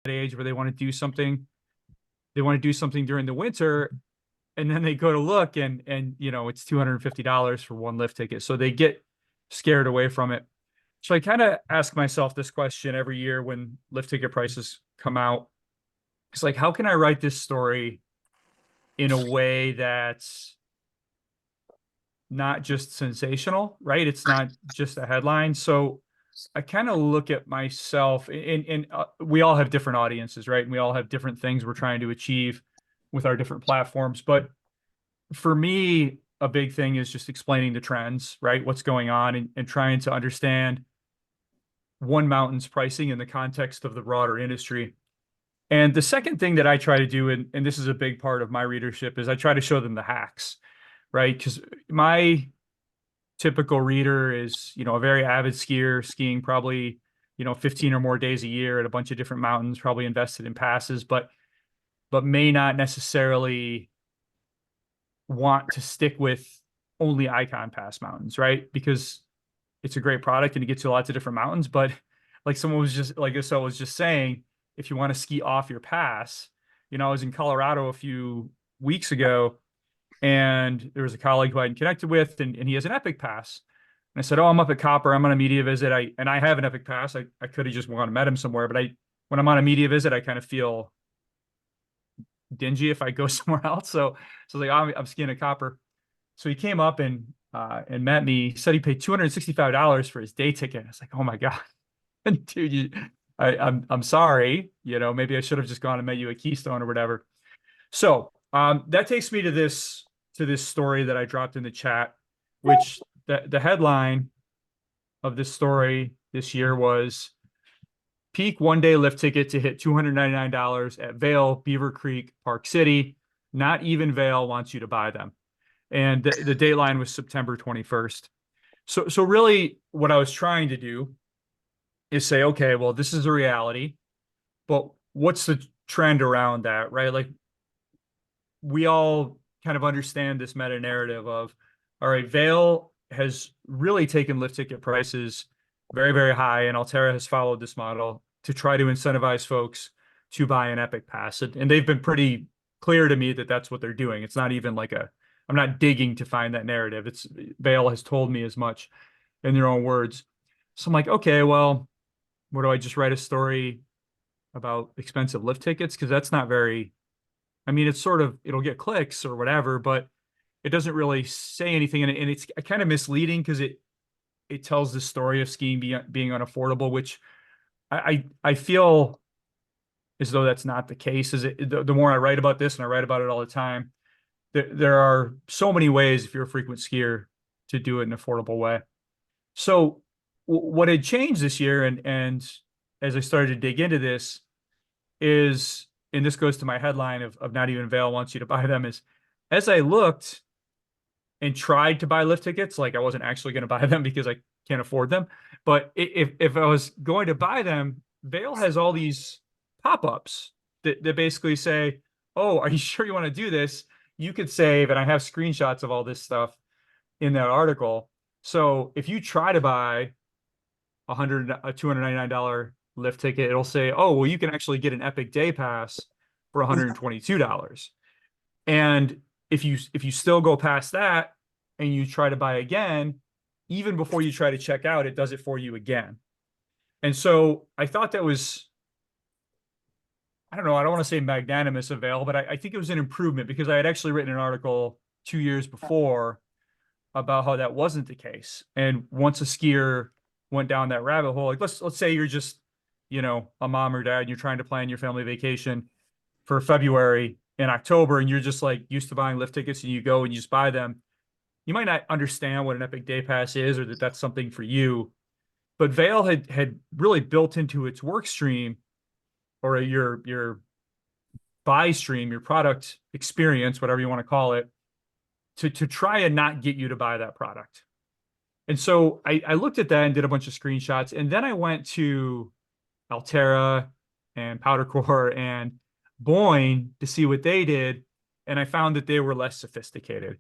age where they want to do something. They want to do something during the winter, and then they go to look and it's $250 for one lift ticket. So they get scared away from it. So I kind of ask myself this question every year when lift ticket prices come out. It's like, how can I write this story in a way that's not just sensational, right? It's not just a headline. So I kind of look at myself, and we all have different audiences, right? And we all have different things we're trying to achieve with our different platforms. But for me, a big thing is just explaining the trends, right? What's going on and trying to understand one mountain's pricing in the context of the broader industry. And the second thing that I try to do, and this is a big part of my readership, is I try to show them the hacks, right? Because my typical reader is, a very avid skier, skiing probably, 15 or more days a year at a bunch of different mountains, probably invested in passes, but may not necessarily want to stick with only Icon Pass mountains, right? Because it's a great product and it gets you lots of different mountains. But like someone was just like so was just saying, if you want to ski off your pass, I was in Colorado a few weeks ago and there was a colleague who I hadn't connected with, and he has an Epic Pass. And I said, "Oh, I'm up at Copper. I'm on a media visit. I have an Epic Pass. I could have just gone and met him somewhere, but when I'm on a media visit, I kind of feel dingy if I go somewhere else. So I was like, I'm skiing at Copper." So he came up and met me. He said he paid $265 for his day ticket. I was like, "Oh my God, dude, I'm sorry. Maybe I should have just gone and met you at Keystone or whatever." So that takes me to this story that I dropped in the chat, which the headline of this story this year was peak one-day lift ticket to hit $299 at Vail, Beaver Creek, Park City. Not even Vail wants you to buy them. And the dateline was September 21st. So really what I was trying to do is say, okay, well, this is a reality, but what's the trend around that, right? Like we all kind of understand this meta narrative of, all right, Vail has really taken lift ticket prices very, very high, and Alterra has followed this model to try to incentivize folks to buy an Epic Pass. And they've been pretty clear to me that that's what they're doing. It's not even like I'm not digging to find that narrative. It's Vail has told me as much in their own words. So I'm like, okay, well, what do I just write a story about expensive lift tickets? Because that's not very, I mean, it's sort of, it'll get clicks or whatever, but it doesn't really say anything. And it's kind of misleading because it tells the story of skiing being unaffordable, which I feel as though that's not the case. The more I write about this, and I write about it all the time, there are so many ways if you're a frequent skier to do it in an affordable way. So what had changed this year, and as I started to dig into this, is, and this goes to my headline of not even Vail wants you to buy them, is as I looked and tried to buy lift tickets, like I wasn't actually going to buy them because I can't afford them. But if I was going to buy them, Vail has all these pop-ups that basically say, "Oh, are you sure you want to do this? You could save," and I have screenshots of all this stuff in that article. So if you try to buy a $299 lift ticket, it'll say, "Oh, well, you can actually get an Epic Day Pass for $122." And if you still go past that and you try to buy again, even before you try to check out, it does it for you again. And so I thought that was, I don't know, I don't want to say magnanimous of Vail, but I think it was an improvement because I had actually written an article 2 years before about how that wasn't the case. And once a skier went down that rabbit hole, like let's say you're just, a mom or dad, and you're trying to plan your family vacation for February and October, and you're just like used to buying lift tickets and you go and you just buy them. You might not understand what an Epic Day Pass is or that that's something for you. But Vail had really built into its work stream or your buy stream, your product experience, whatever you want to call it, to try and not get you to buy that product. And so I looked at that and did a bunch of screenshots. And then I went to Alterra and Powdercore and Boyne to see what they did. And I found that they were less sophisticated,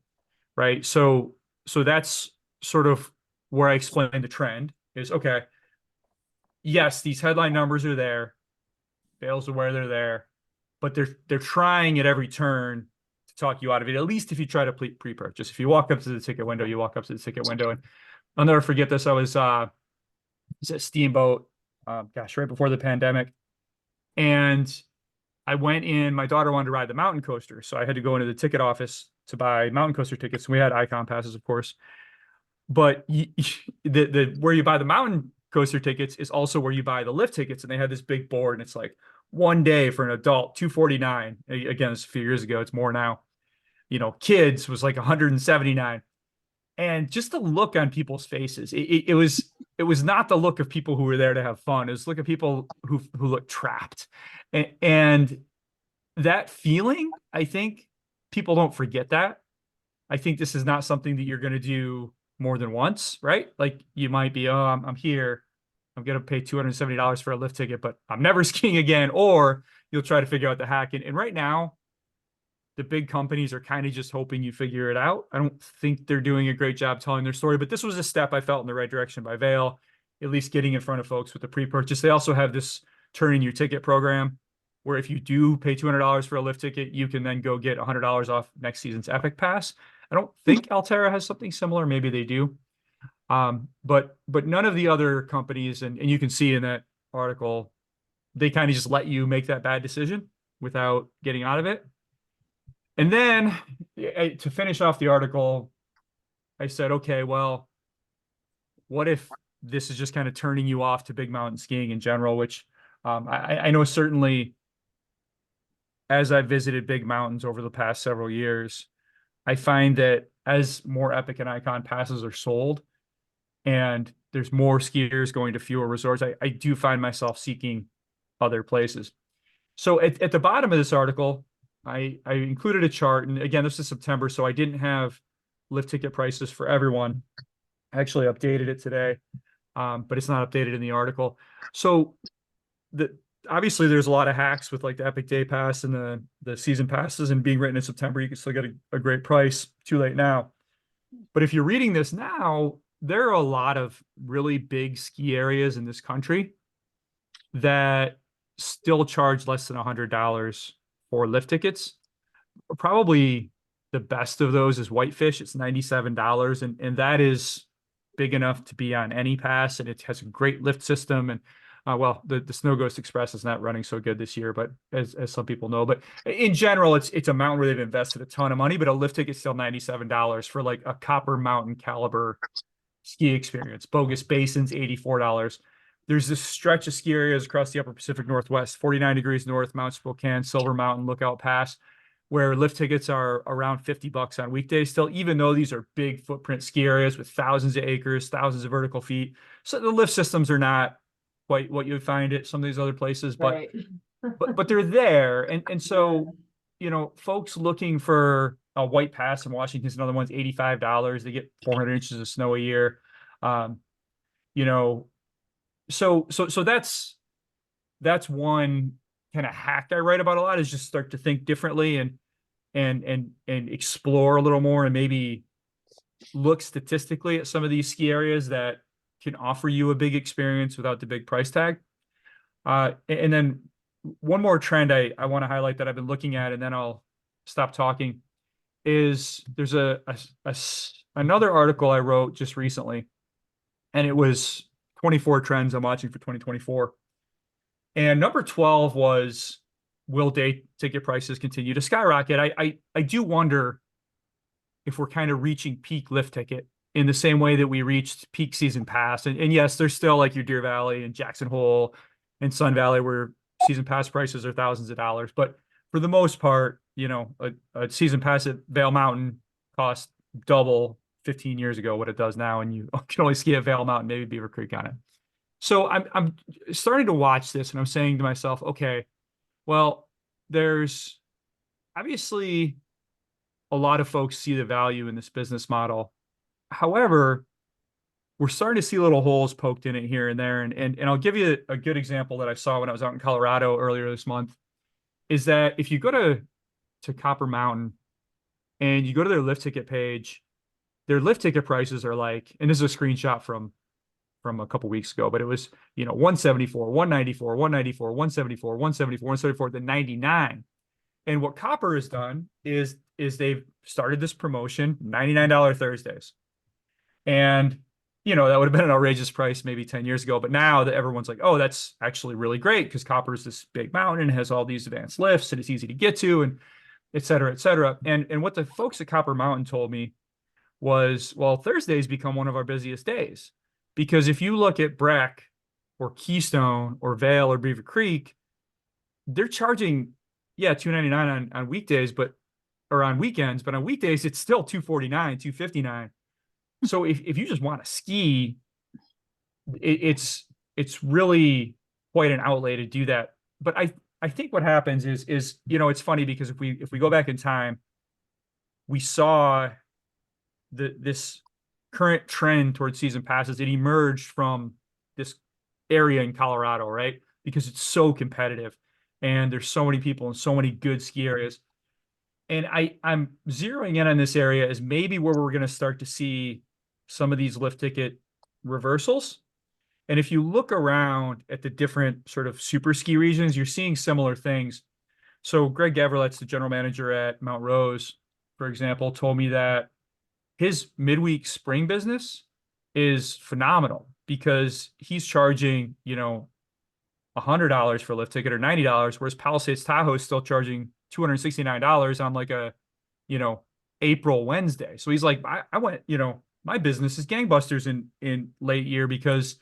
right? So that's sort of where I explained the trend is, okay, yes, these headline numbers are there, Vail's aware they're there, but they're trying at every turn to talk you out of it. At least if you try to pre-purchase. If you walk up to the ticket window, you walk up to the ticket window. And I'll never forget this. I was at Steamboat, gosh, right before the pandemic, and I went in. My daughter wanted to ride the mountain coaster, so I had to go into the ticket office to buy mountain coaster tickets. We had icon passes, of course, but the where you buy the mountain coaster tickets is also where you buy the lift tickets, and they had this big board, and it's like one day for an adult, $249. Again, it's a few years ago. It's more now. Kids was like $179. And just the look on people's faces, it was not the look of people who were there to have fun. It was the look of people who looked trapped, and that feeling, I think people don't forget that. I think this is not something that you're going to do more than once, right? Like you might be, oh, I'm here, I'm going to pay $270 for a lift ticket, but I'm never skiing again. Or you'll try to figure out the hack. And right now, the big companies are kind of just hoping you figure it out. I don't think they're doing a great job telling their story, but this was a step I felt in the right direction by Vail, at least getting in front of folks with the pre-purchase. They also have this turn in your ticket program where if you do pay $200 for a lift ticket, you can then go get $100 off next season's Epic Pass. I don't think Alterra has something similar. Maybe they do. But none of the other companies, and you can see in that article, they kind of just let you make that bad decision without getting out of it. And then to finish off the article, I said, okay, well, what if this is just kind of turning you off to big mountain skiing in general, which I know certainly as I've visited big mountains over the past several years, I find that as more Epic and Icon passes are sold and there's more skiers going to fewer resorts, I do find myself seeking other places. So at the bottom of this article, I included a chart, and again, this is September, so I didn't have lift ticket prices for everyone. I actually updated it today, but it's not updated in the article. So obviously there's a lot of hacks with like the Epic Day Pass and the season passes, and being written in September, you can still get a great price. Too late now. But if you're reading this now, there are a lot of really big ski areas in this country that still charge less than $100 for lift tickets. Probably the best of those is Whitefish. It's $97, and that is big enough to be on any pass, and it has a great lift system. And well, the Snow Ghost Express is not running so good this year, but as some people know, but in general, it's a mountain where they've invested a ton of money, but a lift ticket's still $97 for like a Copper Mountain caliber ski experience. Bogus Basin's $84. There's this stretch of ski areas across the upper Pacific Northwest, 49 degrees north, Mount Spokane, Silver Mountain, Lookout Pass, where lift tickets are around $50 on weekdays still, even though these are big footprint ski areas with thousands of acres, thousands of vertical feet. So the lift systems are not quite what you would find at some of these other places, but Right. but they're there. And so, folks looking for a white pass in Washington's another one's $85. They get 400 inches of snow a year. You know, so that's one kind of hack I write about a lot, is just start to think differently and explore a little more, and maybe look statistically at some of these ski areas that can offer you a big experience without the big price tag. And then one more trend I want to highlight that I've been looking at, and then I'll stop talking, is there's another article I wrote just recently, and it was 24 trends I'm watching for 2024. And number 12 was, will day ticket prices continue to skyrocket? I do wonder if we're kind of reaching peak lift ticket in the same way that we reached peak season pass. And yes, there's still like your Deer Valley and Jackson Hole and Sun Valley where season pass prices are thousands of dollars. But for the most part, a season pass at Vail Mountain cost double 15 years ago what it does now, and you can only ski at Vail Mountain, maybe Beaver Creek on it. So I'm starting to watch this, and I'm saying to myself, okay, well, there's obviously a lot of folks see the value in this business model. However, we're starting to see little holes poked in it here and there. And I'll give you a good example that I saw when I was out in Colorado earlier this month, is that if you go to Copper Mountain and you go to their lift ticket page, their lift ticket prices are like, and this is a screenshot from from a couple weeks ago, but it was, 174, 194, 194, 174, 174, 174, then 99. And what copper has done is they've started this promotion, $99 Thursdays. And that would have been an outrageous price maybe 10 years ago. But now that everyone's like, oh, that's actually really great because copper is this big mountain and has all these advanced lifts and it's easy to get to, and et cetera, et cetera. And what the folks at Copper Mountain told me was, well, Thursdays become one of our busiest days. Because if you look at Breck or Keystone or Vail or Beaver Creek, they're charging, yeah, $299 on weekdays, or on weekends, but on weekdays, it's still $249, $259. So if you just want to ski, it's really quite an outlay to do that. But I think what happens is it's funny because if we go back in time, we saw this current trend towards season passes. It emerged from this area in Colorado, right? Because it's so competitive and there's so many people and so many good ski areas. And I'm zeroing in on this area as maybe where we're going to start to see some of these lift ticket reversals. And if you look around at the different sort of super ski regions, you're seeing similar things. So Greg Gaverlet's the general manager at Mount Rose, for example, told me that his midweek spring business is phenomenal because he's charging, $100 for a lift ticket or $90, whereas Palisades Tahoe is still charging $269 on like a, April Wednesday. So he's like, I went, my business is gangbusters in late year because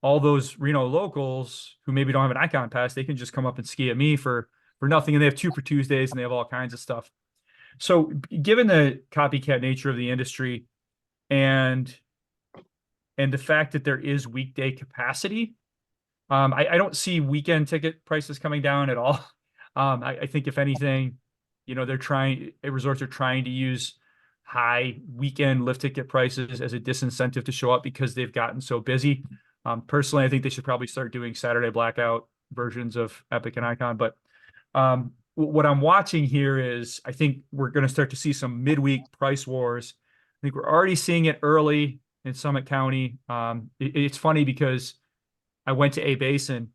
all those Reno locals who maybe don't have an Icon pass, they can just come up and ski at me for nothing. And they have 2 for Tuesdays and they have all kinds of stuff. So given the copycat nature of the industry and the fact that there is weekday capacity, I don't see weekend ticket prices coming down at all. I think if anything, resorts are trying to use high weekend lift ticket prices as a disincentive to show up because they've gotten so busy. Personally, I think they should probably start doing Saturday blackout versions of Epic and Icon. But what I'm watching here is I think we're going to start to see some midweek price wars. I think we're already seeing it early in Summit County. It's funny because I went to A Basin,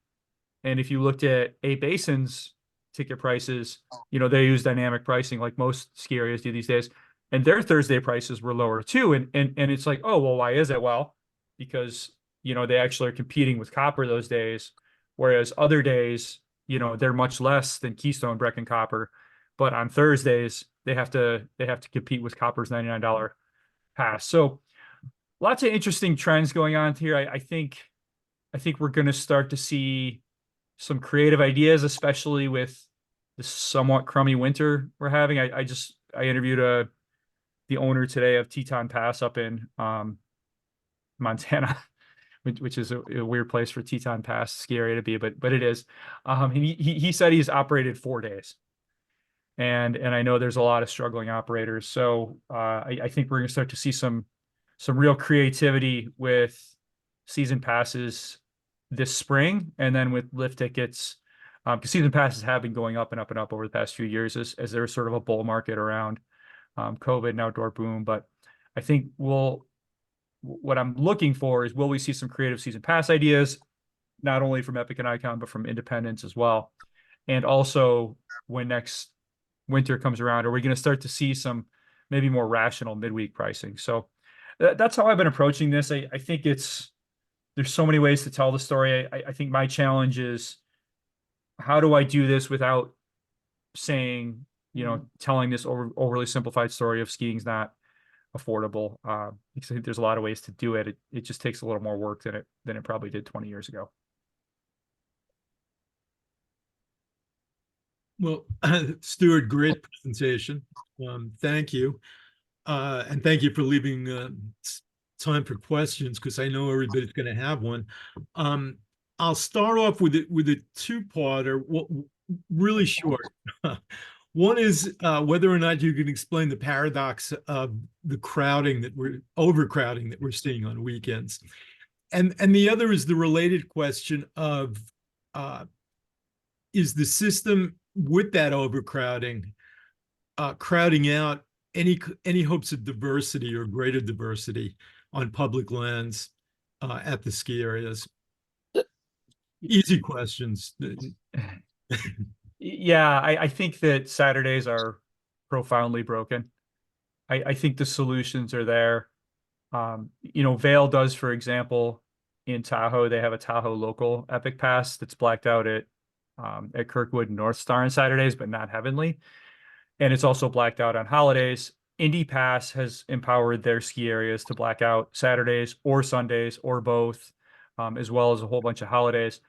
and if you looked at A Basin's ticket prices, they use dynamic pricing like most ski areas do these days, and their Thursday prices were lower too. And it's like, oh, well, why is it? Well, because they actually are competing with Copper those days, whereas other days, they're much less than Keystone, Breck, and Copper. But on Thursdays, they have to compete with Copper's $99 pass. So lots of interesting trends going on here. I think we're going to start to see some creative ideas, especially with the somewhat crummy winter we're having. I interviewed the owner today of Teton Pass up in Montana, which is a weird place for Teton Pass ski area to be, but it is. He said he's operated 4 days, and I know there's a lot of struggling operators. So I think we're going to start to see some real creativity with season passes this spring, and then with lift tickets, because season passes have been going up and up and up over the past few years as there's sort of a bull market around COVID and outdoor boom. But I think what I'm looking for is, will we see some creative season pass ideas, not only from Epic and Icon, but from independents as well? And also, when next winter comes around, are we going to start to see some maybe more rational midweek pricing? So that's how I've been approaching this. I think there's so many ways to tell the story. I think my challenge is, how do I do this without saying, telling this overly simplified story of skiing's not affordable? Because I think there's a lot of ways to do it. It just takes a little more work than it probably did 20 years ago. Well, Stuart, great presentation. Thank you. And thank you for leaving time for questions, because I know everybody's going to have one. I'll start off with a two-parter, really short. One is whether or not you can explain the paradox of the overcrowding that we're seeing on weekends. And the other is the related question of, is the system with that overcrowding crowding out any hopes of diversity or greater diversity on public lands at the ski areas? Easy questions. Yeah, I think that Saturdays are profoundly broken. I think the solutions are there. Vail does, for example, in Tahoe, they have a Tahoe local Epic Pass that's blacked out at Kirkwood and North Star on Saturdays, but not Heavenly. And it's also blacked out on holidays. Indy Pass has empowered their ski areas to black out Saturdays or Sundays or both, as well as a whole bunch of holidays.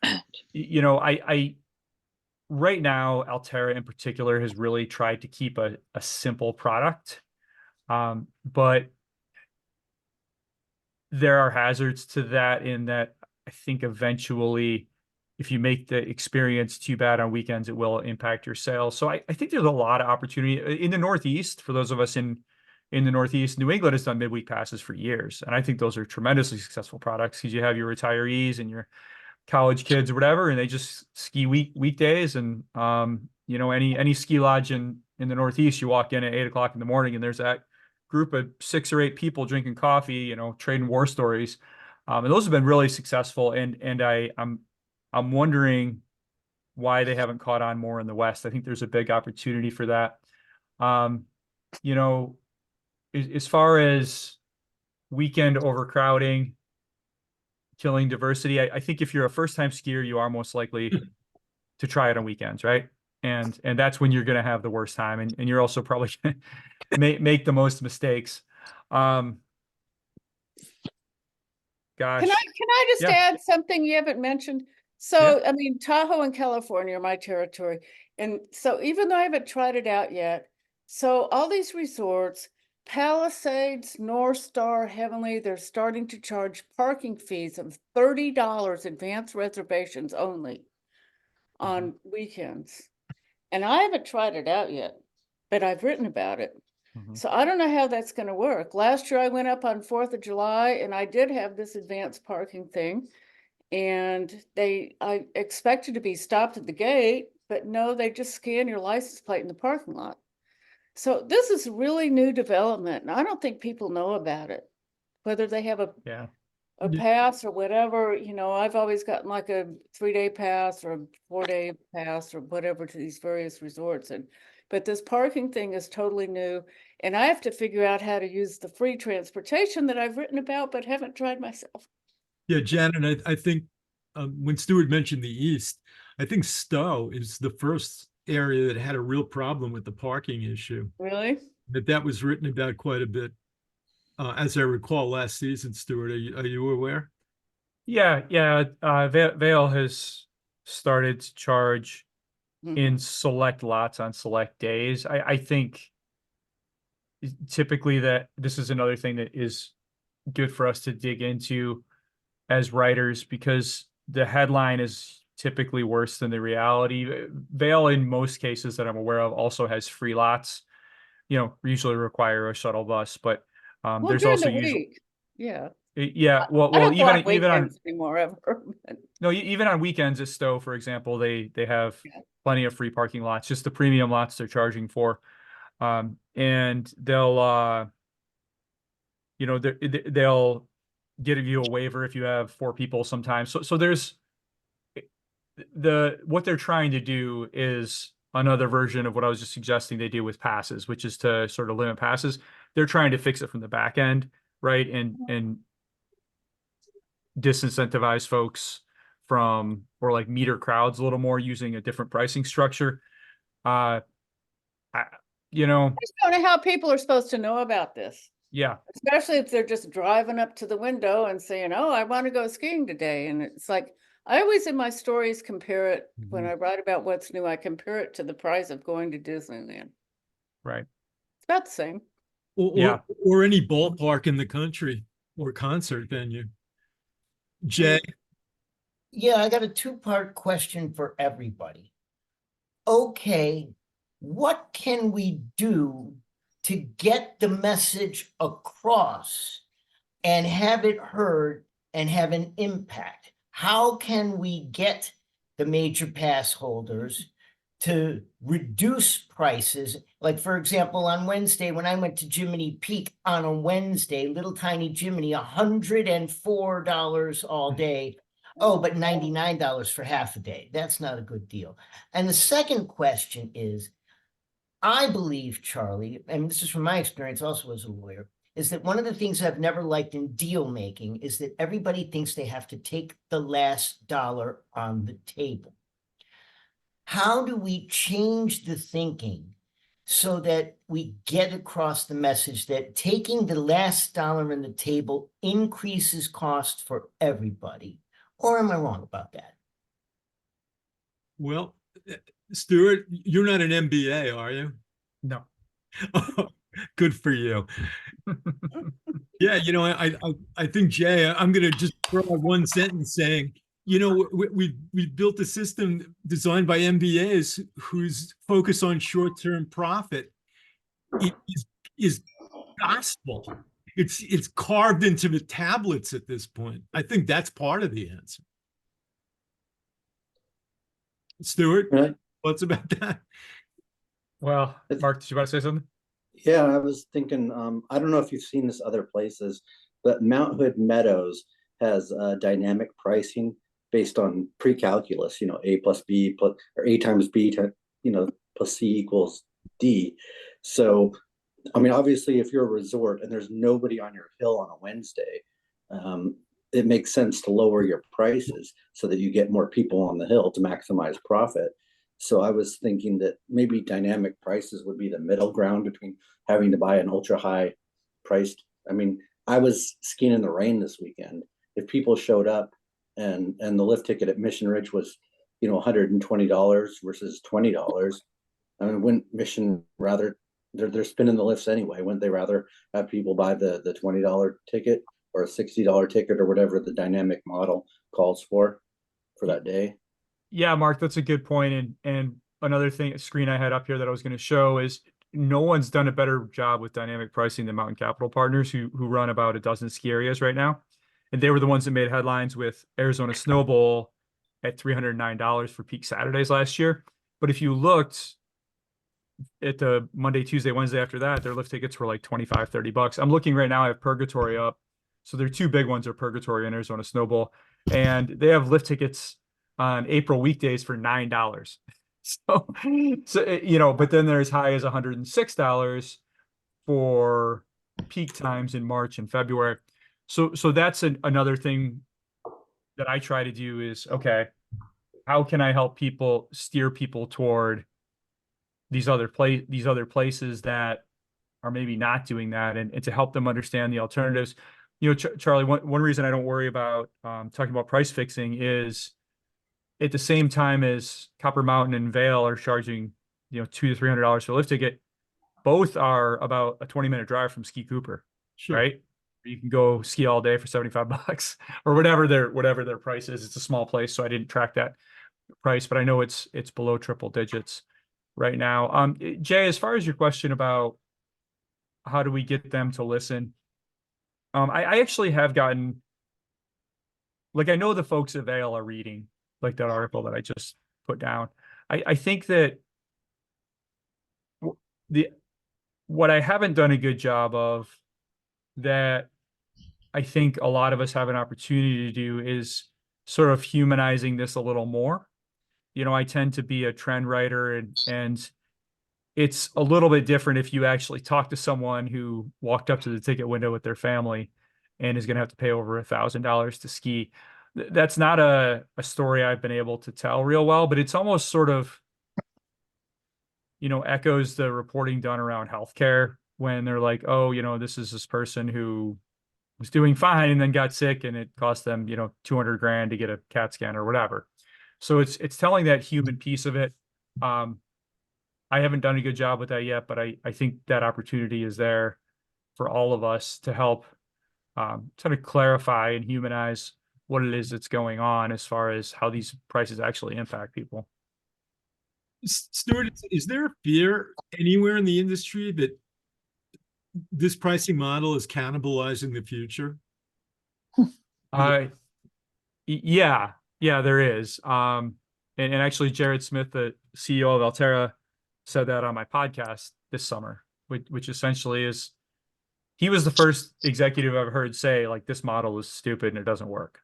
I right now, Altera in particular has really tried to keep a simple product. But there are hazards to that in that I think eventually, if you make the experience too bad on weekends, it will impact your sales. So I think there's a lot of opportunity in the Northeast. For those of us in the Northeast, New England has done midweek passes for years. And I think those are tremendously successful products because you have your retirees and your college kids or whatever, and they just ski weekdays. And any ski lodge in the Northeast, you walk in at 8 o'clock in the morning and there's that group of 6 or 8 people drinking coffee, trading war stories. And those have been really successful. And I'm wondering why they haven't caught on more in the West. I think there's a big opportunity for that. You know, as far as weekend overcrowding, killing diversity, I think if you're a first-time skier, you are most likely to try it on weekends, right? And that's when you're going to have the worst time, and you're also probably going to make the most mistakes. Gosh, Can I just yeah. add something you haven't mentioned? So, I mean, Tahoe and California are my territory. And so even though I haven't tried it out yet, so all these resorts, Palisades, North Star, Heavenly, they're starting to charge parking fees of $30 advance reservations only on weekends. And I haven't tried it out yet, but I've written about it. So I don't know how that's going to work. Last year I went up on 4th of July and I did have this advanced parking thing. And I expected to be stopped at the gate, but no, they just scan your license plate in the parking lot. So this is really new development, and I don't think people know about it. Whether they have a pass or whatever, I've always gotten like a 3-day pass or a 4-day pass or whatever to these various resorts. But this parking thing is totally new, and I have to figure out how to use the free transportation that I've written about, but haven't tried myself. Yeah, Janet, I think when Stuart mentioned the East, I think Stowe is the first area that had a real problem with the parking issue. Really? That was written about quite a bit, as I recall, last season. Stuart, are you aware? Yeah. Vail has started to charge in select lots on select days. I think typically that this is another thing that is good for us to dig into as writers, because the headline is typically worse than the reality. Vail, in most cases that I'm aware of, also has free lots, usually require a shuttle bus, but there's during also the week. Yeah. Yeah. I Well, don't even block weekends anymore ever. no, even on weekends at Stowe, for example, they have plenty of free parking lots, just the premium lots they're charging for. And they'll they'll give you a waiver if you have 4 people sometimes. So there's what they're trying to do is another version of what I was just suggesting they do with passes, which is to sort of limit passes. They're trying to fix it from the back end, right? And disincentivize folks from, or like meter crowds a little more using a different pricing structure. I just don't know how people are supposed to know about this. Yeah. Especially if they're just driving up to the window and saying, oh, I want to go skiing today. And it's like, I always in my stories compare it, when I write about what's new, I compare it to the price of going to Disneyland. Right. It's about the same. Or any ballpark in the country or concert venue. Jay? Yeah, I got a 2-part question for everybody. Okay, what can we do to get the message across and have it heard and have an impact? How can we get the major pass holders to reduce prices. Like, for example, on Wednesday, when I went to Jiminy Peak on a Wednesday, little tiny Jiminy, $104 all day. Oh, but $99 for half a day. That's not a good deal. And the second question is, I believe, Charlie, and this is from my experience also as a lawyer, is that one of the things I've never liked in deal making is that everybody thinks they have to take the last dollar on the table. How do we change the thinking so that we get across the message that taking the last dollar on the table increases cost for everybody? Or am I wrong about that? Well, Stuart, you're not an MBA, are you? No. Good for you. Yeah, I think, Jay, I'm going to just throw out one sentence saying, we built a system designed by MBAs whose focus on short-term profit is gospel. It's carved into the tablets at this point. I think that's part of the answer. Stuart, Right. what's about that? Well, Mark, did you want to say something? Yeah, I was thinking, I don't know if you've seen this other places, but Mount Hood Meadows has dynamic pricing based on pre-calculus, A plus B plus, or A times B, plus C equals D. So, I mean, obviously, if you're a resort and there's nobody on your hill on a Wednesday, it makes sense to lower your prices so that you get more people on the hill to maximize profit. So I was thinking that maybe dynamic prices would be the middle ground between having to buy an ultra high priced. I mean, I was skiing in the rain this weekend. If people showed up and the lift ticket at Mission Ridge was, $120 versus $20, I mean, wouldn't Mission rather, they're spinning the lifts anyway. Wouldn't they rather have people buy the $20 ticket or a $60 ticket or whatever the dynamic model calls for that day? Yeah, Mark, that's a good point. And another screen I had up here that I was going to show is no one's done a better job with dynamic pricing than Mountain Capital Partners, who run about a dozen ski areas right now. And they were the ones that made headlines with Arizona Snow Bowl at $309 for peak Saturdays last year. But if you looked at the Monday, Tuesday, Wednesday after that, their lift tickets were like $25, $30. I'm looking right now, I have Purgatory up. So their two big ones are Purgatory and Arizona Snow Bowl. And they have lift tickets on April weekdays for $9. So, but then they're as high as $106 for peak times in March and February. So that's another thing that I try to do is, okay, how can I help steer people toward these other places that are maybe not doing that, and to help them understand the alternatives. Charlie, one reason I don't worry about talking about price fixing is at the same time as Copper Mountain and Vail are charging, $200 to $300 for a lift ticket, both are about a 20-minute drive from Ski Cooper, Sure. right? You can go ski all day for $75 or whatever their price is. It's a small place, so I didn't track that price, but I know it's below triple digits right now. Jay, as far as your question about how do we get them to listen, I actually have gotten, like, I know the folks at Vail are reading like that article that I just put down. I think that what I haven't done a good job of, that I think a lot of us have an opportunity to do, is sort of humanizing this a little more. I tend to be a trend writer, and it's a little bit different if you actually talk to someone who walked up to the ticket window with their family and is going to have to pay over $1,000 to ski. That's not a story I've been able to tell real well, but it's almost sort of, echoes the reporting done around healthcare when they're like, oh, this is this person who was doing fine and then got sick and it cost them, $200,000 to get a CAT scan or whatever. So it's telling that human piece of it. I haven't done a good job with that yet, but I think that opportunity is there for all of us to help sort of clarify and humanize what it is that's going on as far as how these prices actually impact people. Stuart, is there a fear anywhere in the industry that this pricing model is cannibalizing the future? Yeah, there is. and actually Jared Smith, the CEO of Alterra, said that on my podcast this summer, which essentially is, he was the first executive I've heard say like this model is stupid and it doesn't work.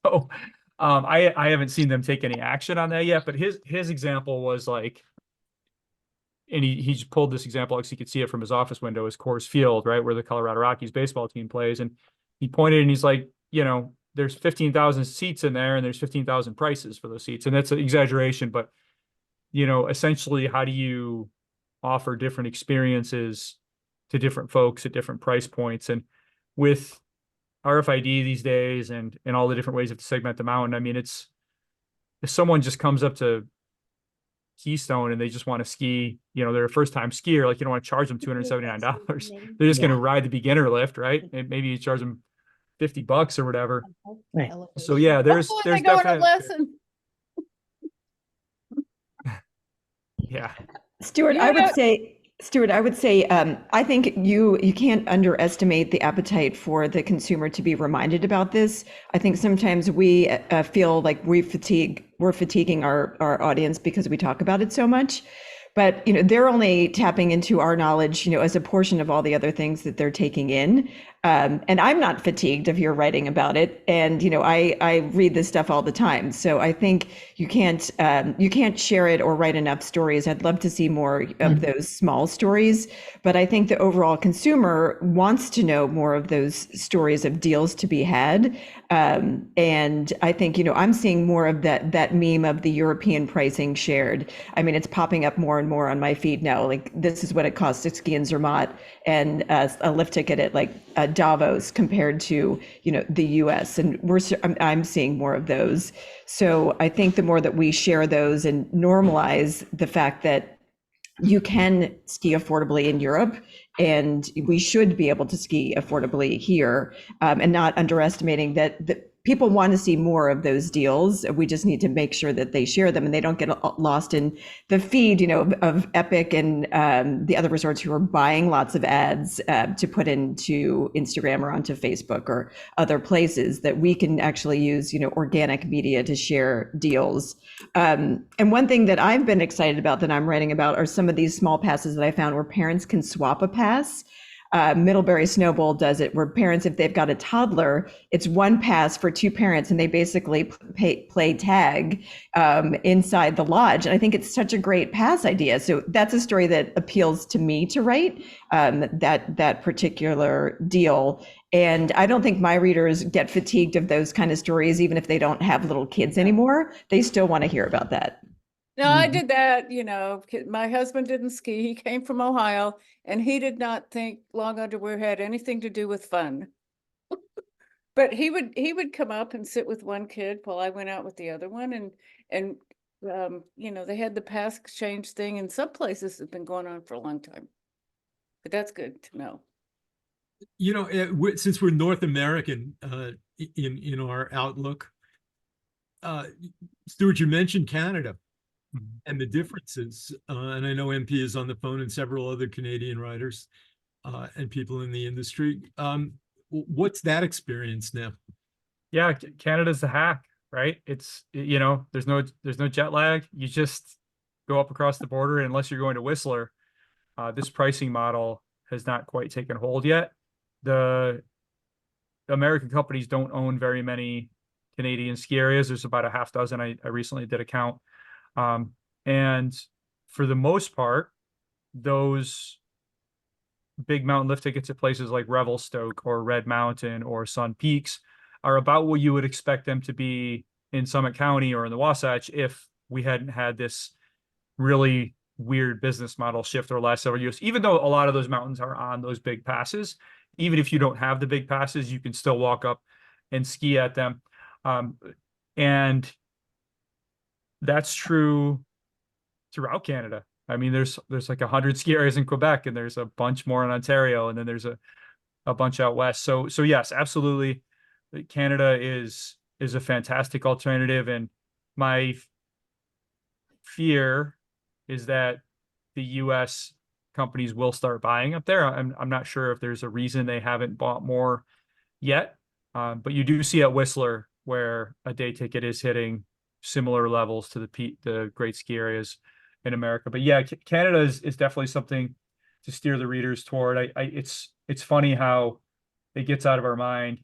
So I haven't seen them take any action on that yet, but his example was like, and he pulled this example, because you could see it from his office window, is Coors Field, right, where the Colorado Rockies baseball team plays. And he pointed and he's like, there's 15,000 seats in there and there's 15,000 prices for those seats. And that's an exaggeration, but essentially, how do you offer different experiences to different folks at different price points? And with RFID these days and all the different ways to segment them out, and I mean, it's, if someone just comes up to Keystone and they just want to ski, they're a first time skier, like you don't want to charge them $279. They're just going to ride the beginner lift, right? And maybe you charge them $50 or whatever. Right. So yeah, there's Hopefully they go on a definite, lesson. yeah. Stuart, You I would know- say, I think you can't underestimate the appetite for the consumer to be reminded about this. I think sometimes we feel like we're fatiguing our audience because we talk about it so much. But they're only tapping into our knowledge, as a portion of all the other things that they're taking in. And I'm not fatigued of your writing about it. And I read this stuff all the time. So I think you can't share it or write enough stories. I'd love to see more of those small stories. But I think the overall consumer wants to know more of those stories of deals to be had. And I think I'm seeing more of that meme of the European pricing shared. I mean, it's popping up more and more on my feed now. Like, this is what it costs to ski in Zermatt, and a lift ticket at like Davos compared to the US, and I'm seeing more of those. So I think the more that we share those and normalize the fact that you can ski affordably in Europe, and we should be able to ski affordably here, and not underestimating that people want to see more of those deals. We just need to make sure that they share them and they don't get lost in the feed, of Epic and the other resorts who are buying lots of ads to put into Instagram or onto Facebook or other places, that we can actually use, organic media to share deals. And one thing that I've been excited about that I'm writing about are some of these small passes that I found where parents can swap a pass. Middlebury Snowball does it, where parents, if they've got a toddler, it's one pass for two parents, and they basically play tag inside the lodge. And I think it's such a great pass idea. So that's a story that appeals to me to write, that particular deal. And I don't think my readers get fatigued of those kind of stories, even if they don't have little kids anymore. They still want to hear about that. No, I did that, my husband didn't ski. He came from Ohio, and he did not think long underwear had anything to do with fun. But he would come up and sit with one kid while I went out with the other one, and they had the pass exchange thing, and some places have been going on for a long time. But that's good to know. Since we're North American in our outlook, Stuart, you mentioned Canada and the differences, and I know MP is on the phone, and several other Canadian writers and people in the industry. What's that experience now? Yeah, Canada's the hack, right? It's, there's no jet lag. You just go up across the border, unless you're going to Whistler. This pricing model has not quite taken hold yet. The American companies don't own very many Canadian ski areas. There's about a half dozen. I recently did a count. And for the most part, those big mountain lift tickets at places like Revelstoke or Red Mountain or Sun Peaks are about what you would expect them to be in Summit County or in the Wasatch if we hadn't had this really weird business model shift over the last several years. Even though a lot of those mountains are on those big passes, even if you don't have the big passes, you can still walk up and ski at them. And that's true throughout Canada. I mean, there's like 100 ski areas in Quebec, and there's a bunch more in Ontario, and then there's a bunch out west. So yes, absolutely, Canada is a fantastic alternative. And my fear is that the U.S. companies will start buying up there. I'm not sure if there's a reason they haven't bought more yet, but you do see at Whistler where a day ticket is hitting similar levels to the great ski areas in America. But yeah, Canada is definitely something to steer the readers toward. It's funny how it gets out of our mind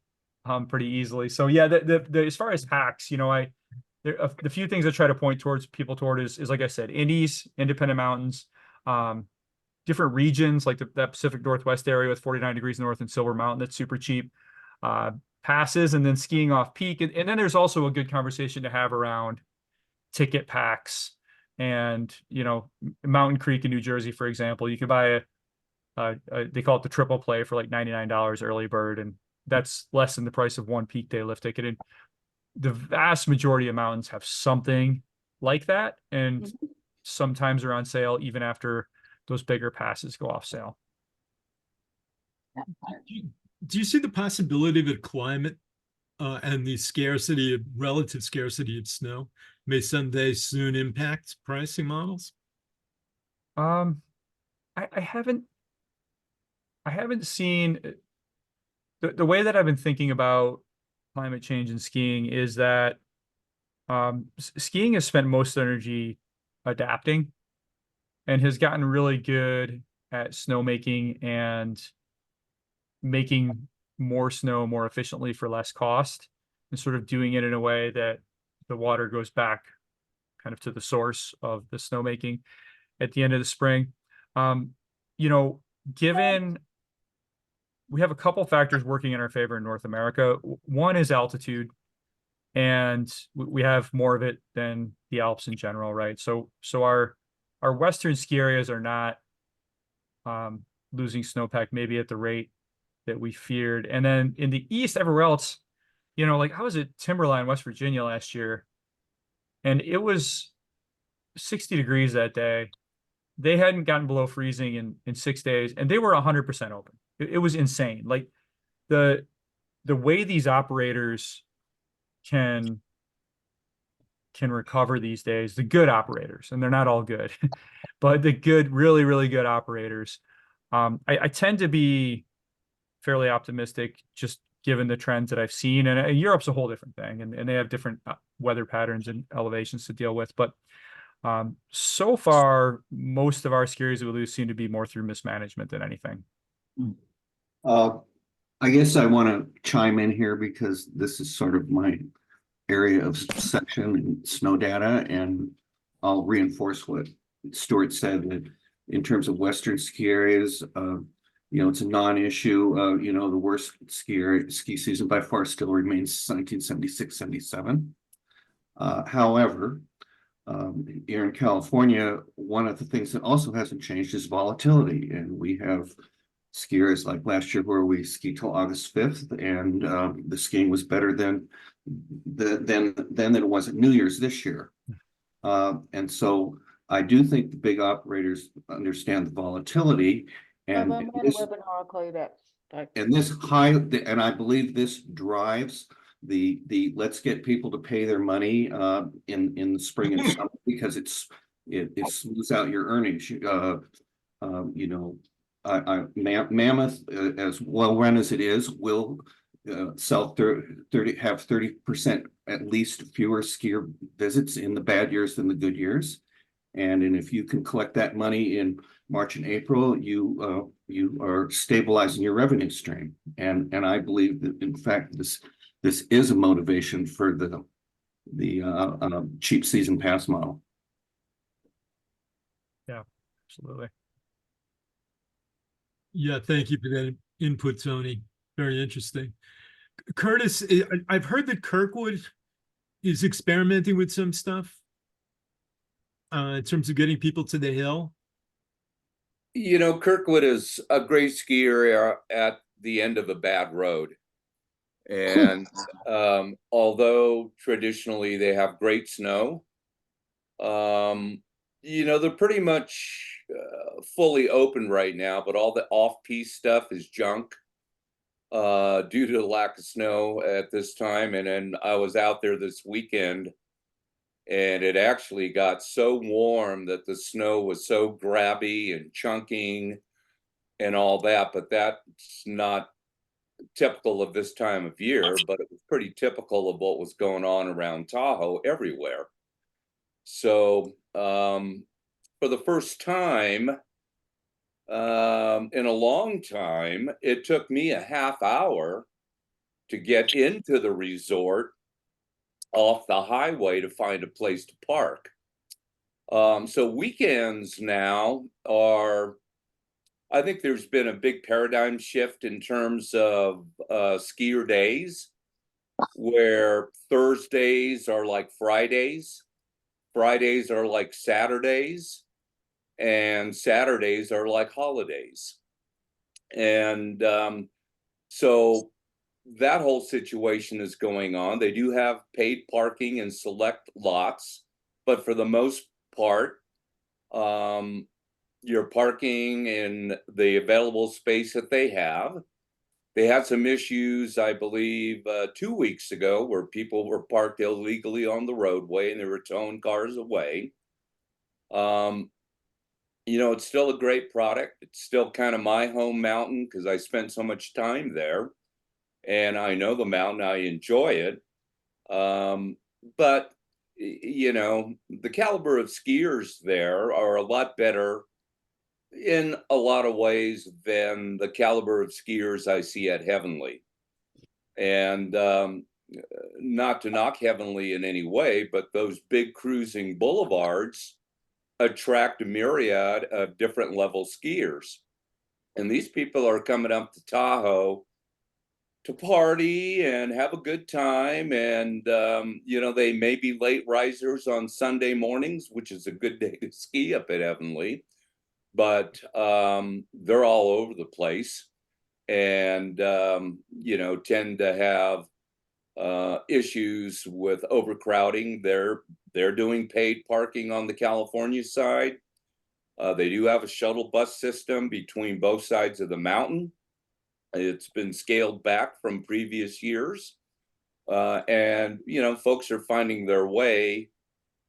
pretty easily. So yeah, the as far as hacks, the few things I try to point towards people toward is like I said, Indies, independent mountains, different regions like that Pacific Northwest area with 49 degrees north and Silver Mountain that's super cheap, passes, and then skiing off peak. And then there's also a good conversation to have around ticket packs. And Mountain Creek in New Jersey, for example, you can buy they call it the triple play for like $99 early bird, and that's less than the price of one peak day lift ticket. And the vast majority of mountains have something like that, and sometimes they're on sale even after those bigger passes go off sale. Do you see the possibility that climate and the relative scarcity of snow may someday soon impact pricing models? I haven't seen the way that I've been thinking about climate change and skiing is that skiing has spent most energy adapting and has gotten really good at snowmaking and making more snow more efficiently for less cost, and sort of doing it in a way that the water goes back kind of to the source of the snowmaking at the end of the spring. Given we have a couple factors working in our favor in North America. One is altitude, and we have more of it than the Alps in general, right? So our western ski areas are not losing snowpack maybe at the rate that we feared. And then in the east, everywhere else, like I was at Timberline, West Virginia last year, and it was 60 degrees that day. They hadn't gotten below freezing in 6 days, and they were 100% open. It was insane. Like the way these operators can recover these days, the good operators, and they're not all good, but the good, really, really good operators. I tend to be fairly optimistic just given the trends that I've seen. And Europe's a whole different thing, and they have different weather patterns and elevations to deal with. But so far, most of our ski areas that we lose seem to be more through mismanagement than anything. I guess I want to chime in here because this is sort of my area of section and snow data, and I'll reinforce what Stuart said, that in terms of Western ski areas, it's a non-issue. The worst ski season by far still remains 1976-77. However, here in California, one of the things that also hasn't changed is volatility, and we have skiers like last year where we skied till August 5th, and the skiing was better than it was at New Year's this year. And so I do think the big operators understand the volatility, and I'm in a webinar, I'll call you back. Bye. and I believe this drives the let's get people to pay their money in the spring and summer, because it smooths out your earnings. Mammoth, as well run as it is, will sell 30% at least fewer skier visits in the bad years than the good years. And if you can collect that money in March and April, you are stabilizing your revenue stream. And I believe that in fact this is a motivation for the cheap season pass model. Yeah, absolutely. Yeah, thank you for that input, Tony. Very interesting. Curtis, I've heard that Kirkwood is experimenting with some stuff in terms of getting people to the hill. Kirkwood is a great ski area at the end of a bad road. And although traditionally they have great snow, they're pretty much fully open right now, but all the off-piste stuff is junk due to the lack of snow at this time. And then I was out there this weekend, and it actually got so warm that the snow was so grabby and chunking and all that, but that's not typical of this time of year, but it was pretty typical of what was going on around Tahoe everywhere. So for the first time in a long time, it took me a half hour to get into the resort off the highway to find a place to park. So weekends now are, I think there's been a big paradigm shift in terms of skier days, where Thursdays are like Fridays, Fridays are like Saturdays, and Saturdays are like holidays. And so that whole situation is going on. They do have paid parking in select lots, but for the most part, you're parking in the available space that they have. They had some issues, I believe, 2 weeks ago where people were parked illegally on the roadway and they were towing cars away. You know, it's still a great product. It's still kind of my home mountain because I spent so much time there and I know the mountain, I enjoy it. But, you know, the caliber of skiers there are a lot better in a lot of ways than the caliber of skiers I see at Heavenly. And not to knock Heavenly in any way, but those big cruising boulevards attract a myriad of different level skiers. And these people are coming up to Tahoe to party and have a good time. And, you know, they may be late risers on Sunday mornings, which is a good day to ski up at Heavenly, but they're all over the place and, you know, tend to have issues with overcrowding. They're doing paid parking on the California side. They do have a shuttle bus system between both sides of the mountain. It's been scaled back from previous years. And, you know, folks are finding their way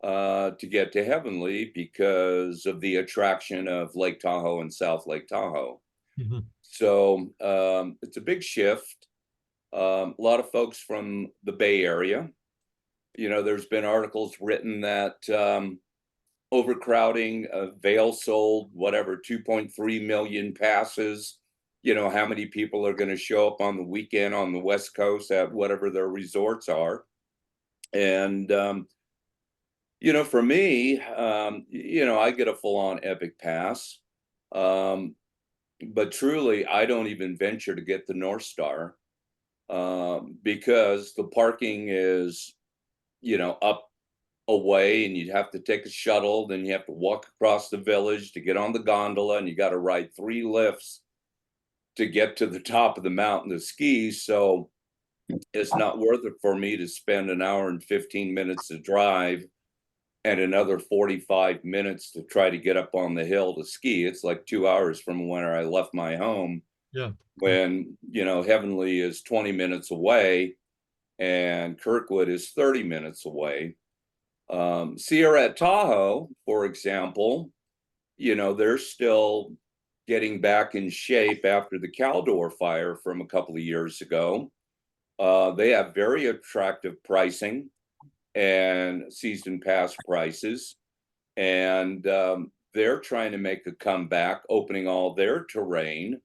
to get to Heavenly because of the attraction of Lake Tahoe and South Lake Tahoe. Mm-hmm. So it's a big shift. A lot of folks from the Bay Area, you know, there's been articles written that overcrowding, Vail sold whatever 2.3 million passes. You know, how many people are going to show up on the weekend on the West Coast at whatever their resorts are. And, you know, for me, you know, I get a full on Epic Pass. But truly, I don't even venture to get the North Star because the parking is, you know, up away and you'd have to take a shuttle. Then you have to walk across the village to get on the gondola and you got to ride 3 lifts to get to the top of the mountain to ski. So it's not worth it for me to spend an hour and 15 minutes to drive and another 45 minutes to try to get up on the hill to ski. It's like 2 hours from when I left my home. Yeah. When, you know, Heavenly is 20 minutes away and Kirkwood is 30 minutes away. Sierra at Tahoe, for example, you know, they're still getting back in shape after the Caldor fire from a couple of years ago. They have very attractive pricing and season pass prices. And they're trying to make a comeback, opening all their terrain.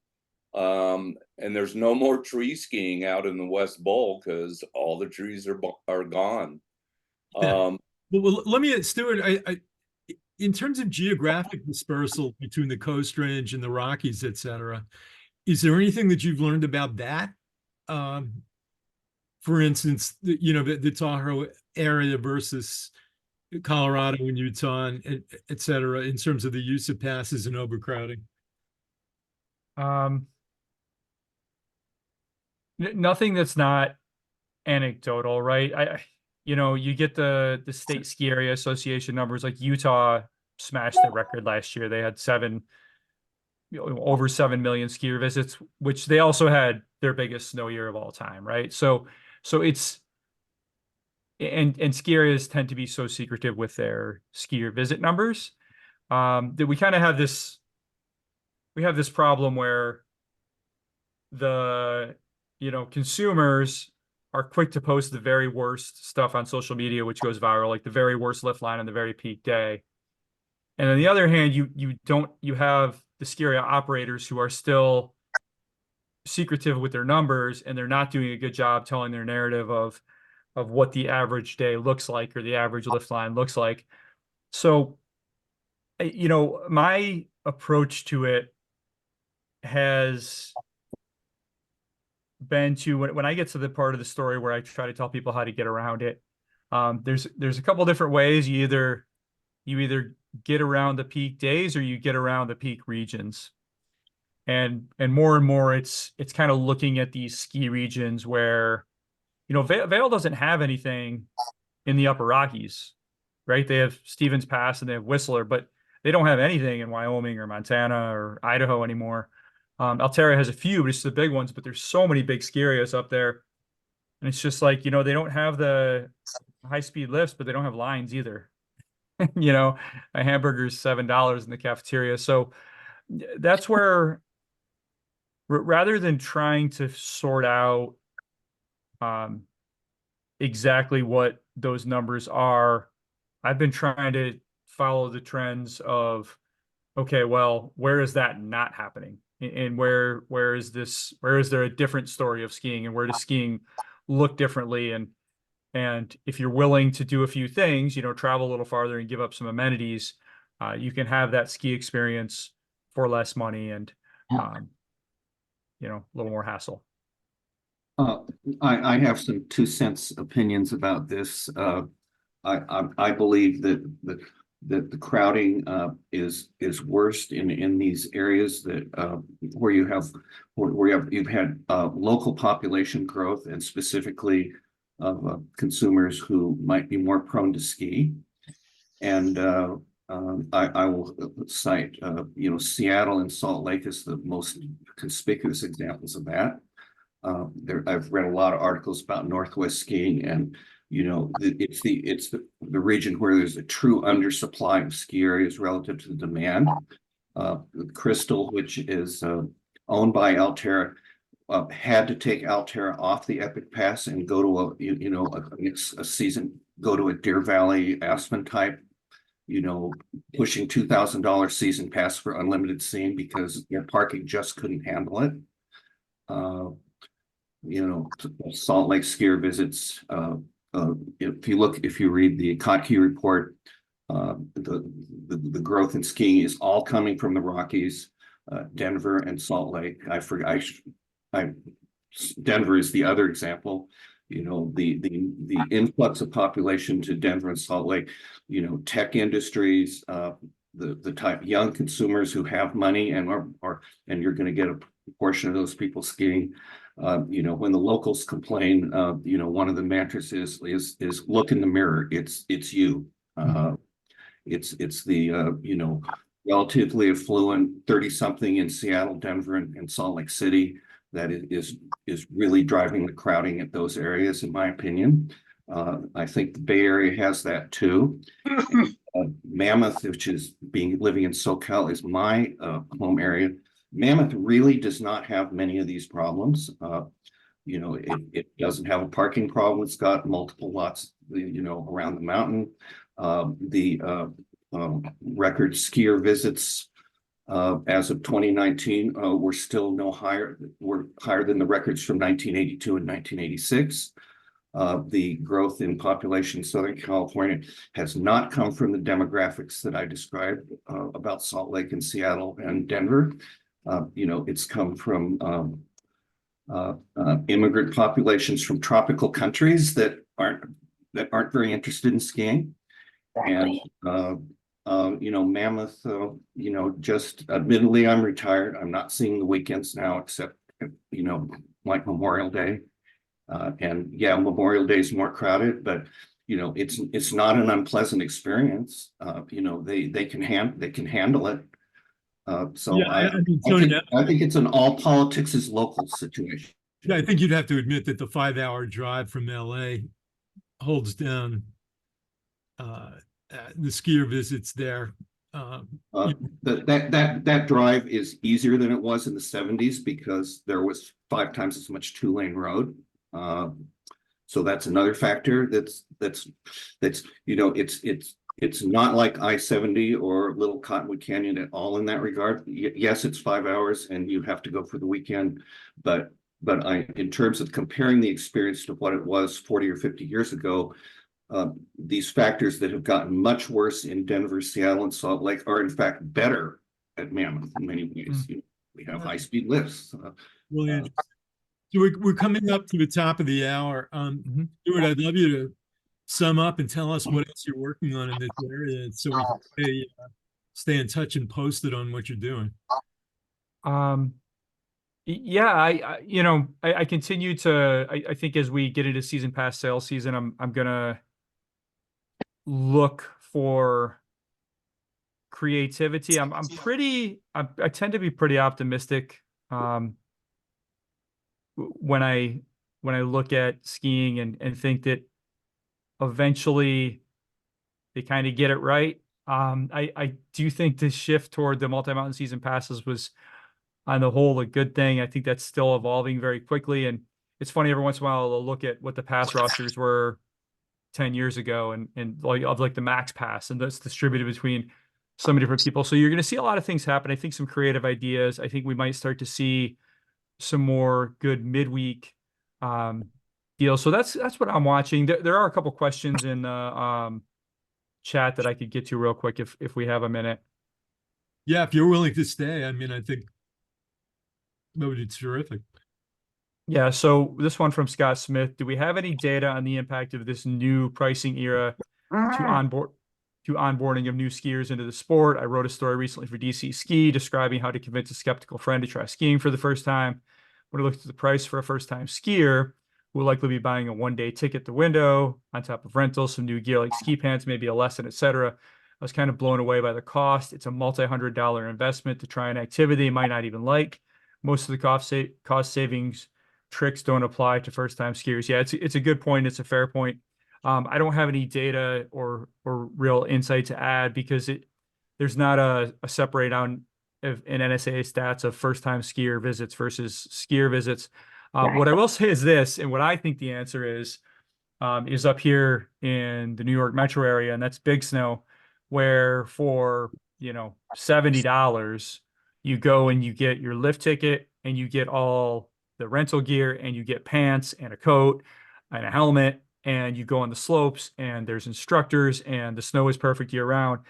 And there's no more tree skiing out in the West Bowl because all the trees are gone. Well, let me, Stuart, I in terms of geographic dispersal between the Coast Range and the Rockies, et cetera, is there anything that you've learned about that? For instance, you know, the Tahoe area versus Colorado and Utah, and et cetera, in terms of the use of passes and overcrowding? Nothing that's not anecdotal, right? You know, you get the state ski area association numbers, like Utah smashed their record last year. They had over 7 million skier visits, which they also had their biggest snow year of all time, right? So it's, and ski areas tend to be so secretive with their skier visit numbers that we kind of have this problem where the consumers are quick to post the very worst stuff on social media, which goes viral, like the very worst lift line on the very peak day. And on the other hand, you have the scary operators who are still secretive with their numbers, and they're not doing a good job telling their narrative of what the average day looks like or the average lift line looks like. So, my approach to it has been to when I get to the part of the story where I try to tell people how to get around it. There's a couple different ways. You either get around the peak days or you get around the peak regions. And more it's kind of looking at these ski regions where, Vail doesn't have anything in the Upper Rockies, right? They have Stevens Pass and they have Whistler, but they don't have anything in Wyoming or Montana or Idaho anymore. Alterra has a few, but it's the big ones, but there's so many big ski areas up there. And it's just like, they don't have the high-speed lifts, but they don't have lines either. A hamburger's $7 in the cafeteria. So that's where, rather than trying to sort out exactly what those numbers are, I've been trying to follow the trends of, okay, well, where is that not happening? And where is there a different story of skiing, and where does skiing look differently? And if you're willing to do a few things, travel a little farther and give up some amenities, you can have that ski experience for less money and, a little more hassle. I have some 2 cents opinions about this. I believe that the crowding is worst in these areas that where you've had local population growth, and specifically of consumers who might be more prone to ski. And I will cite Seattle and Salt Lake as the most conspicuous examples of that. I've read a lot of articles about Northwest skiing, and it's the region where there's a true undersupply of ski areas relative to the demand. Crystal, which is owned by Alterra, had to take Alterra off the Epic Pass and go to a season, go to a Deer Valley Aspen type, pushing $2,000 season pass for unlimited seeing because their parking just couldn't handle it. Salt Lake skier visits. If you read the Kottke report, the growth in skiing is all coming from the Rockies, Denver and Salt Lake. Denver is the other example. The influx of population to Denver and Salt Lake. Tech industries, the type young consumers who have money and you're going to get a portion of those people skiing. When the locals complain, one of the mantras is look in the mirror. It's you. It's the relatively affluent 30-something in Seattle, Denver, and Salt Lake City that is really driving the crowding at those areas, in my opinion. I think the Bay Area has that too. Mammoth, which is living in SoCal, is my home area. Mammoth really does not have many of these problems. It doesn't have a parking problem. It's got multiple lots, around the mountain. The record skier visits as of 2019 were still higher than the records from 1982 and 1986. The growth in population in Southern California has not come from the demographics that I described about Salt Lake and Seattle and Denver. It's come from immigrant populations from tropical countries that aren't very interested in skiing. And Mammoth, just admittedly, I'm retired. I'm not seeing the weekends now, except like Memorial Day. And yeah, Memorial Day is more crowded, but it's not an unpleasant experience. They can handle it. So Yeah, I think it's an all politics is local situation. Yeah, I think you'd have to admit that the 5-hour drive from LA holds down the skier visits there. That drive is easier than it was in the 70s because there was 5 times as much 2-lane road. So that's another factor. That's it's not like I-70 or Little Cottonwood Canyon at all in that regard. Yes, it's 5 hours and you have to go for the weekend, but in terms of comparing the experience to what it was 40 or 50 years ago, these factors that have gotten much worse in Denver, Seattle, and Salt Lake are in fact better at Mammoth in many ways. We have high-speed lifts. Really interesting. So we're coming up to the top of the hour. Stuart, I'd love you to sum up and tell us what else you're working on in this area, so we can stay in touch and posted on what you're doing. Yeah, I continue to, I think as we get into season pass sales season, I'm gonna look for creativity. I tend to be pretty optimistic when I look at skiing and think that eventually they kind of get it right. I do think the shift toward the multi-mountain season passes was on the whole a good thing. I think that's still evolving very quickly. And it's funny, every once in a while I'll look at what the pass rosters were 10 years ago and like the max pass, and that's distributed between so many different people. So you're going to see a lot of things happen. I think some creative ideas. I think we might start to see some more good midweek deals. So that's what I'm watching. There are a couple questions in the chat that I could get to real quick if we have a minute. Yeah, if you're willing to stay, I mean, I think that would be terrific. Yeah, so this one from Scott Smith. Do we have any data on the impact of this new pricing era to onboarding of new skiers into the sport? I wrote a story recently for DC Ski describing how to convince a skeptical friend to try skiing for the first time. When I looked at the price for a first-time skier, who will likely be buying a one-day ticket to window on top of rentals, some new gear like ski pants, maybe a lesson, etc. I was kind of blown away by the cost. It's a multi-$100 investment to try an activity they might not even like. Most of the cost savings tricks don't apply to first-time skiers. Yeah, it's a good point. It's a fair point. I don't have any data or real insight to add because there's not a separate on in NSA stats of first-time skier visits versus skier visits. What I will say is this, and what I think the answer is up here in the New York metro area, and that's Big Snow, where for $70 you go and you get your lift ticket and you get all the rental gear and you get pants and a coat and a helmet and you go on the slopes and there's instructors and the snow is perfect year round.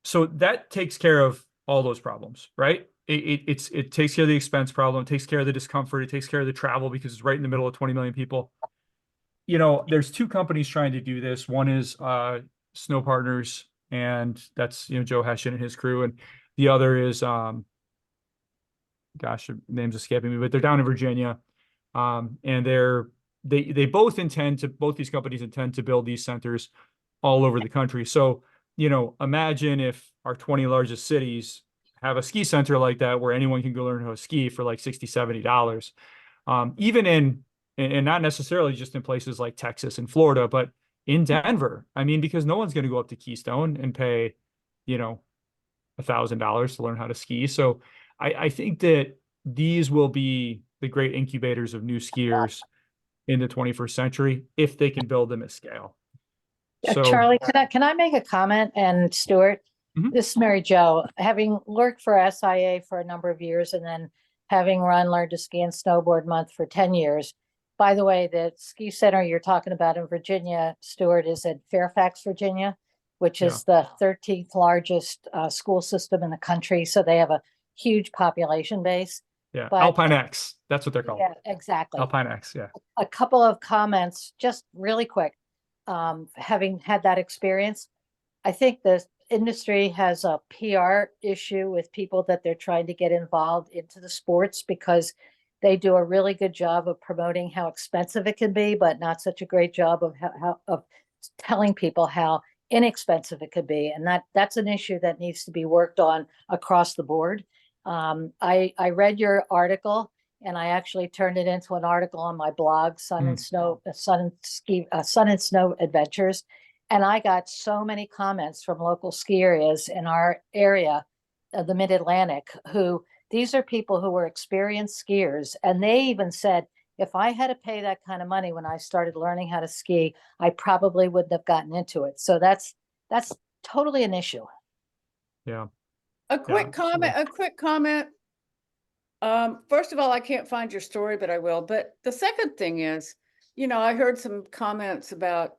So that takes care of all those problems, right? It takes care of the expense problem, it takes care of the discomfort, it takes care of the travel because it's right in the middle of 20 million people. There's 2 companies trying to do this. One is Snow Partners, and that's Joe Hession and his crew, and the other is gosh, the name's escaping me, but they're down in Virginia, and they both these companies intend to build these centers all over the country. So imagine if our 20 largest cities have a ski center like that where anyone can go learn how to ski for like $60-$70. Even and not necessarily just in places like Texas and Florida, but in Denver. I mean, because no one's going to go up to Keystone and pay, $1,000 to learn how to ski. So I think that these will be the great incubators of new skiers in the 21st century if they can build them at scale. So, Charlie, can I make a comment? And Stuart, this is Mary Jo. Having worked for SIA for a number of years and then having run Learn to Ski and Snowboard Month for 10 years. By the way, the ski center you're talking about in Virginia, Stuart, is in Fairfax, Virginia, which is the 13th largest school system in the country. So they have a huge population base. Yeah, but, Alpine X, that's what they're called. Yeah, exactly. Alpine X, yeah. A couple of comments, just really quick. Having had that experience, I think the industry has a PR issue with people that they're trying to get involved into the sports because they do a really good job of promoting how expensive it can be, but not such a great job of of telling people how inexpensive it could be. And that's an issue that needs to be worked on across the board. I read your article and I actually turned it into an article on my blog, Sun and Snow Adventures. And I got so many comments from local ski areas in our area, the Mid-Atlantic, who these are people who were experienced skiers. And they even said, if I had to pay that kind of money when I started learning how to ski, I probably wouldn't have gotten into it. So that's totally an issue. Yeah. A quick comment, absolutely. a quick comment. First of all, I can't find your story, but I will. But the second thing is, you know, I heard some comments about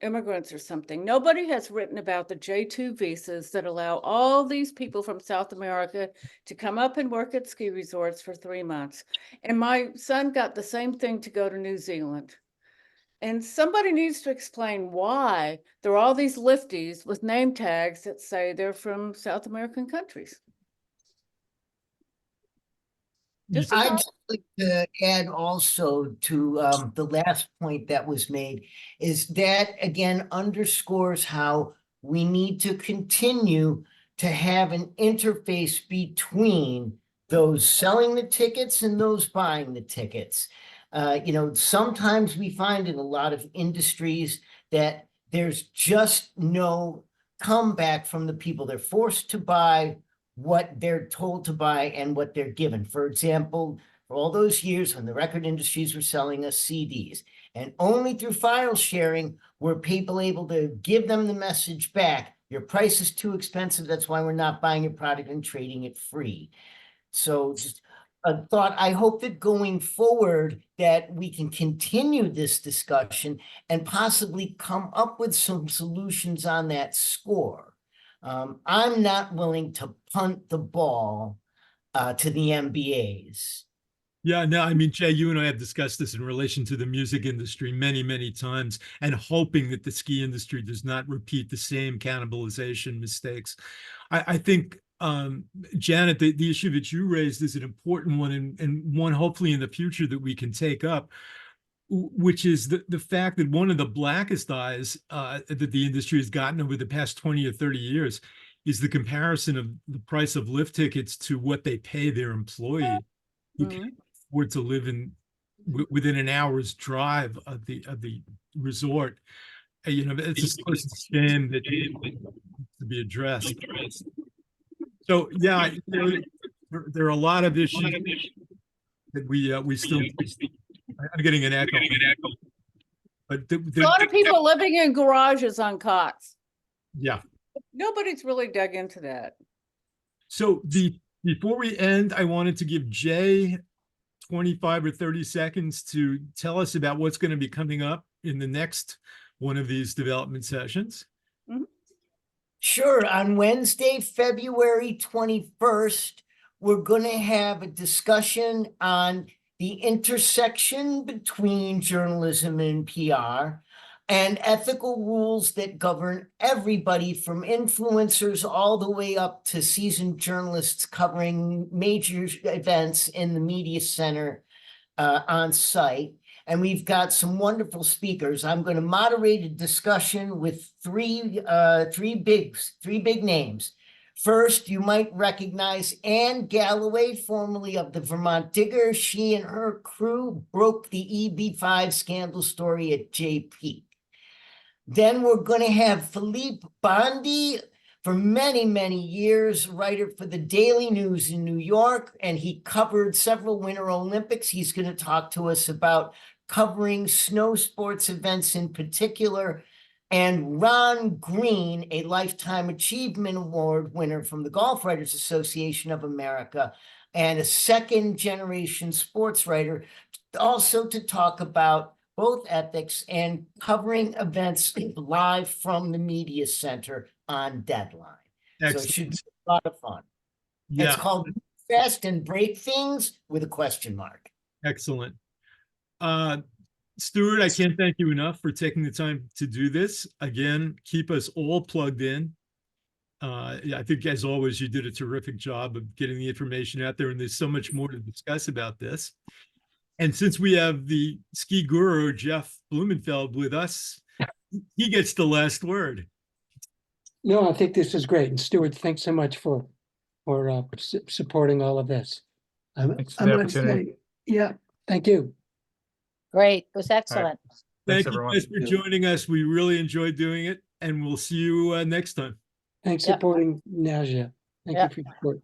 immigrants or something. Nobody has written about the J2 visas that allow all these people from South America to come up and work at ski resorts for 3 months. And my son got the same thing to go to New Zealand. And somebody needs to explain why there are all these lifties with name tags that say they're from South American countries. Just a I'd thought. just like to add also to the last point that was made is that again underscores how we need to continue to have an interface between those selling the tickets and those buying the tickets. You know, sometimes we find in a lot of industries that there's just no comeback from the people. They're forced to buy what they're told to buy and what they're given. For example, for all those years when the record industries were selling us CDs, and only through file sharing were people able to give them the message back. Your price is too expensive. That's why we're not buying your product and trading it free. So just a thought, I hope that going forward that we can continue this discussion and possibly come up with some solutions on that score. I'm not willing to punt the ball to the MBAs. Yeah, no, I mean, Jay, you and I have discussed this in relation to the music industry many, many times, and hoping that the ski industry does not repeat the same cannibalization mistakes. I think, Janet, the issue that you raised is an important one, and one hopefully in the future that we can take up, which is the fact that one of the blackest eyes that the industry has gotten over the past 20 or 30 years is the comparison of the price of lift tickets to what they pay their employee who can't afford to live within an hour's drive of the resort. You know, it's a source of shame that needs to be addressed. So yeah, you know, there are a lot of issues that we still. I'm getting an echo. But A lot of people living in garages on cots. Yeah. Nobody's really dug into that. So before we end, I wanted to give Jay 25 or 30 seconds to tell us about what's going to be coming up in the next one of these development sessions. Sure. On Wednesday, February 21st, we're going to have a discussion on the intersection between journalism and PR and ethical rules that govern everybody from influencers all the way up to seasoned journalists covering major events in the media center on site. And we've got some wonderful speakers. I'm going to moderate a discussion with three big names. First, you might recognize Anne Galloway, formerly of the Vermont Digger. She and her crew broke the EB5 scandal story at JP. Then we're going to have Philippe Bondi, for many, many years, writer for the Daily News in New York, and he covered several Winter Olympics. He's going to talk to us about covering snow sports events in particular. And Ron Green, a Lifetime Achievement Award winner from the Golf Writers Association of America, and a second-generation sports writer, also to talk about both ethics and covering events live from the media center on deadline. Excellent. So it should be a lot of fun. Yeah. It's called Fast and Break Things with a question mark. Excellent. Stuart, I can't thank you enough for taking the time to do this. Again, keep us all plugged in. I think, as always, you did a terrific job of getting the information out there, and there's so much more to discuss about this. And since we have the ski guru, Jeff Blumenfeld, with us, he gets the last word. No, I think this is great. And Stuart, thanks so much for supporting all of this. Thanks for the gonna opportunity. say, yeah, thank you. Great. It was excellent. Thank you everyone. guys for joining us. We really enjoyed doing it, and we'll see you next time. Thanks Yep. supporting NASJA. Thank you Yep. for your support.